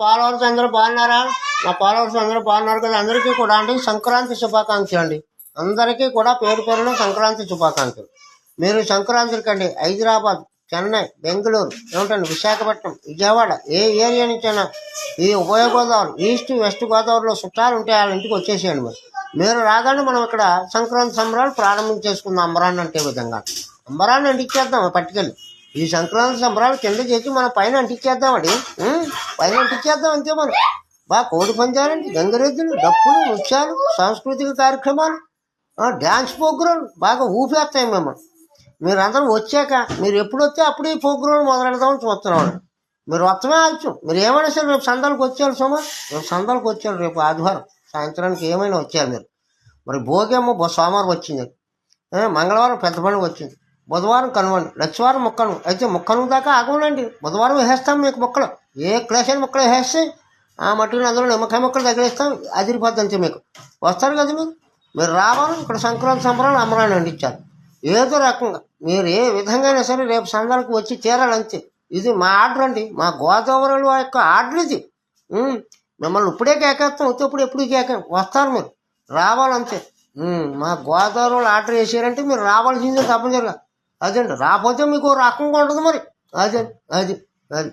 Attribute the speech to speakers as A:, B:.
A: Followers అందరూ బాగున్నారా? మా ఫాలోవర్స్ అందరూ బాగున్నారు కదా? అందరికీ కూడా అండి సంక్రాంతి శుభాకాంక్షలు అండి. అందరికీ కూడా పేరు పేరున సంక్రాంతి శుభాకాంక్షలు. మీరు సంక్రాంతికి అండి హైదరాబాద్, చెన్నై, బెంగళూరు, ఏమిటండి విశాఖపట్నం, విజయవాడ ఏ ఏరియా నుంచైనా ఈ ఉభయ గోదావరి, ఈస్ట్ వెస్ట్ గోదావరిలో చుట్టాలు ఉంటే వాళ్ళ ఇంటికి వచ్చేసేయండి. మీరు రాగానే మనం ఇక్కడ సంక్రాంతి సంబరాలు ప్రారంభించేసుకుందాం. అంబరాన్ని అంటే విధంగా అంబరాన్ని అంటించేద్దాం పట్టుకెళ్ళి. ఈ సంక్రాంతి సంబరాలు కింద చేసి మనం పైన అంటించేద్దామండి. పైన అంటించేద్దాం అంతే. మనం బాగా కోడి పంచాలండి, గంగిరెద్దులు, డప్పులు, నృత్యాలు, సాంస్కృతిక కార్యక్రమాలు, డ్యాన్స్ ప్రోగ్రాం బాగా ఊపేస్తాయి మిమ్మల్ని. మీరందరూ వచ్చాక మీరు ఎప్పుడు వస్తే అప్పుడు ఈ ప్రోగ్రాం మొదలెడదామని చూస్తున్నాం. మీరు వస్తమే ఆలస్యం. మీరు ఏమైనా సరే రేపు సందాలకు వచ్చేయాలి సుమా. రేపు సందాలకు వచ్చేయాలి. రేపు ఆదివారం సాయంత్రానికి ఏమైనా వచ్చేయాలి మీరు. మరి భోగేమో సోమవారం వచ్చింది, మంగళవారం పెద్ద పండుగ వచ్చింది, బుధవారం కనుమండి, లక్షవారం మొక్కను అయితే మొక్కను దాకా ఆగమండి. బుధవారం వేసేస్తాం మీకు మొక్కలు, ఏ క్లాస్ మొక్కలు వేసేస్తే ఆ మట్టిని అందులో నిమ్మకాయ మొక్కలు తగిలేస్తాం. అదిరిపోద్ది అంతే. మీకు వస్తారు కదా మీరు రావాలి. ఇక్కడ సంక్రాంతి సంబరాలు అమ్మరాన్ని అందించాలి. ఏదో రకంగా మీరు ఏ విధంగా అయినా సరే రేపు సందర్కి వచ్చి తీరాలంతే. ఇది మా ఆర్డర్ అండి, మా గోదావరిలో యొక్క ఆర్డర్ ఇది. మిమ్మల్ని ఇప్పుడే కేకేస్తాం, వచ్చేప్పుడు ఎప్పుడు కేక వస్తారు. మీరు రావాలంతే. మా గోదావరిలో ఆర్డర్ వేసారంటే మీరు రావాల్సిందే తప్పనిసరిగా. అదండి, రాకపోతే మీకు రకంగా ఉంటుంది మరి. అది అది అది